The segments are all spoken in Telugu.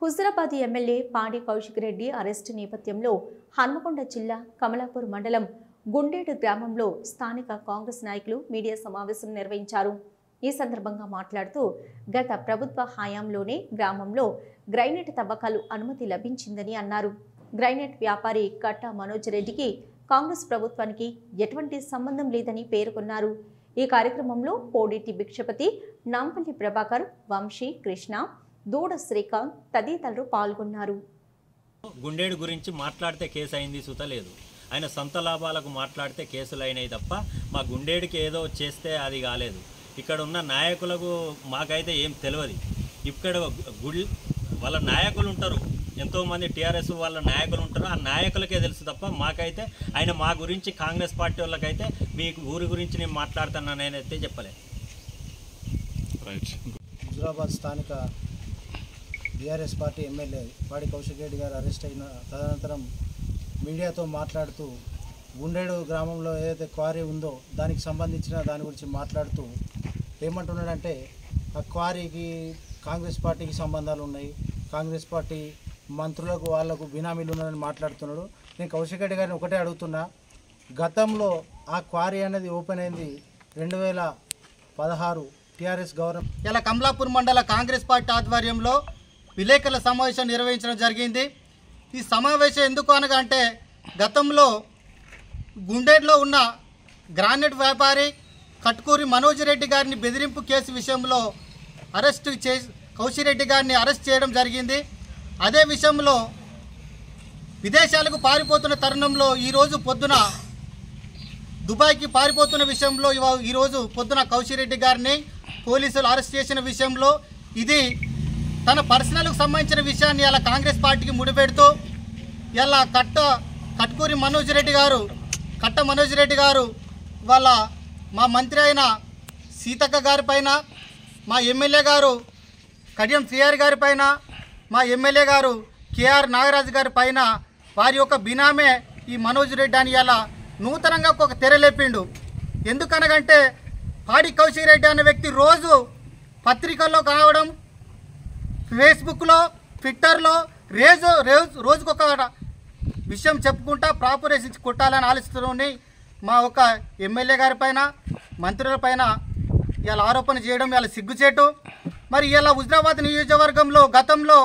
హుజరాబాద్ ఎమ్మెల్యే పాడి కౌశిక్ రెడ్డి అరెస్టు నేపథ్యంలో హన్మకొండ జిల్లా కమలాపూర్ మండలం గుండేడు గ్రామంలో స్థానిక కాంగ్రెస్ నాయకులు మీడియా సమావేశం నిర్వహించారు. ఈ సందర్భంగా మాట్లాడుతూ గత ప్రభుత్వ హయాంలోనే గ్రామంలో గ్రైనేట్ తవ్వకాలు అనుమతి లభించిందని అన్నారు. గ్రైనేట్ వ్యాపారి కట్ట మనోజ్ రెడ్డికి కాంగ్రెస్ ప్రభుత్వానికి ఎటువంటి సంబంధం లేదని పేర్కొన్నారు. ఈ కార్యక్రమంలో పోడిటి భిక్షపతి, నాంపల్లి ప్రభాకర్, వంశీ, కృష్ణ, దూడ శ్రీకాంత్ తదితరులు పాల్గొన్నారు. గుండేడు గురించి మాట్లాడితే కేసు అయింది సుతలేదు. ఆయన సొంత లాభాలకు మాట్లాడితే కేసులు అయినాయి తప్ప మా గుండేడుకి ఏదో చేస్తే అది కాలేదు. ఇక్కడ ఉన్న నాయకులకు మాకైతే ఏం తెలియదు. ఇక్కడ వాళ్ళ నాయకులు ఉంటారు, ఎంతోమంది టీఆర్ఎస్ వాళ్ళ నాయకులు ఉంటారు. ఆ నాయకులకే తెలుసు తప్ప మాకైతే ఆయన మా గురించి కాంగ్రెస్ పార్టీ వాళ్ళకైతే మీ ఊరి గురించి నేను మాట్లాడుతున్నానైతే చెప్పలేదు. హుజరాబాద్ స్థానిక బీఆర్ఎస్ పార్టీ ఎమ్మెల్యే పాడి కౌశిక్ రెడ్డి గారు అరెస్ట్ అయిన తదనంతరం మీడియాతో మాట్లాడుతూ గుండేడు గ్రామంలో ఏదైతే క్వారీ ఉందో దానికి సంబంధించిన దాని గురించి మాట్లాడుతూ ఏమంటున్నాడంటే ఆ క్వారీకి కాంగ్రెస్ పార్టీకి సంబంధాలు ఉన్నాయి, కాంగ్రెస్ పార్టీ మంత్రులకు వాళ్లకు బినామీలు ఉన్నారని మాట్లాడుతున్నాడు. నేను కౌశిక్ రెడ్డి గారిని ఒకటే అడుగుతున్నా, గతంలో ఆ క్వారీ అనేది ఓపెన్ అయింది 2016 టీఆర్ఎస్ గవర్నమెంట్. ఇలా కమలాపూర్ మండల కాంగ్రెస్ పార్టీ ఆధ్వర్యంలో విలేకరుల సమావేశం నిర్వహించడం జరిగింది. ఈ సమావేశం ఎందుకు అనగా అంటే గతంలో గుండేడులో ఉన్న గ్రానైట్ వ్యాపారి కట్కూరి మనోజ్ రెడ్డి గారిని బెదిరింపు కేసు విషయంలో కౌశిక్ రెడ్డి గారిని అరెస్ట్ చేయడం జరిగింది. అదే విషయంలో విదేశాలకు పారిపోతున్న తరుణంలో ఈరోజు పొద్దున దుబాయ్కి పారిపోతున్న విషయంలో ఈరోజు పొద్దున కౌశిక్ రెడ్డి గారిని పోలీసులు అరెస్ట్ చేసిన విషయంలో ఇది తన పర్సనల్కు సంబంధించిన విషయాన్ని ఇలా కాంగ్రెస్ పార్టీకి ముడిపెడుతూ ఇలా కట్కూరి మనోజ్ రెడ్డి గారు వాళ్ళ మా మంత్రి అయిన సీతక్క గారిపైన, మా ఎమ్మెల్యే గారు కడియం శ్రీహరి గారిపైన, మా ఎమ్మెల్యే గారు కేఆర్ నాగరాజు గారి పైన వారి యొక్క బినామే ఈ మనోజ్ రెడ్డి అని ఇలా నూతనంగా ఒక తెరలేపిండు. ఎందుకనగంటే పాడి కౌశిక్ రెడ్డి అనే వ్యక్తి రోజు పత్రికల్లో కావడం, ఫేస్బుక్లో, ట్విట్టర్లో రోజుకొక విషయం చెప్పుకుంటా ప్రాపరేషన్ కొట్టాలని ఆలోచిస్తూనే మా ఒక ఎమ్మెల్యే గారి పైన, మంత్రులపైన ఇలా ఆరోపణ చేయడం ఇలా సిగ్గుచేటు. మరి ఇలా హుజరాబాద్ నియోజకవర్గంలో గతంలో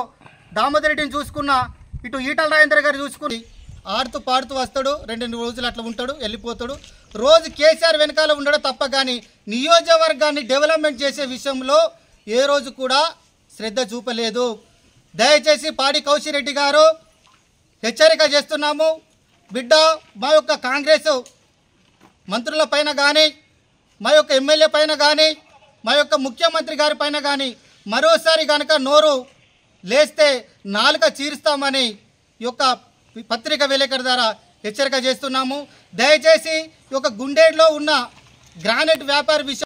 దామోదర్ రెడ్డిని చూసుకున్న, ఇటు ఈటల రాజేంద్ర గారు చూసుకుని ఆడుతూ పాడుతూ వస్తాడు, 2 రోజులు అట్లా ఉంటాడు, వెళ్ళిపోతాడు. రోజు కేసీఆర్ వెనకాల ఉండడం తప్ప కానీ నియోజకవర్గాన్ని డెవలప్మెంట్ చేసే విషయంలో ఏ రోజు కూడా శ్రద్ధ చూపలేదు. దయచేసి పాడి కౌశిక్ రెడ్డి గారు హెచ్చరిక చేస్తున్నాము. బిడ్డ, మా యొక్క కాంగ్రెస్ మంత్రుల పైన కానీ, మా యొక్క ఎమ్మెల్యే పైన కానీ, మా యొక్క ముఖ్యమంత్రి గారి పైన కానీ మరోసారి కనుక నోరు లేస్తే నాలుక చీరుస్తామని ఈ యొక్క పత్రిక విలేకరు ద్వారా హెచ్చరిక చేస్తున్నాము. దయచేసి ఈ యొక్క గుండేడులో ఉన్న గ్రానైట్ వ్యాపార విషయం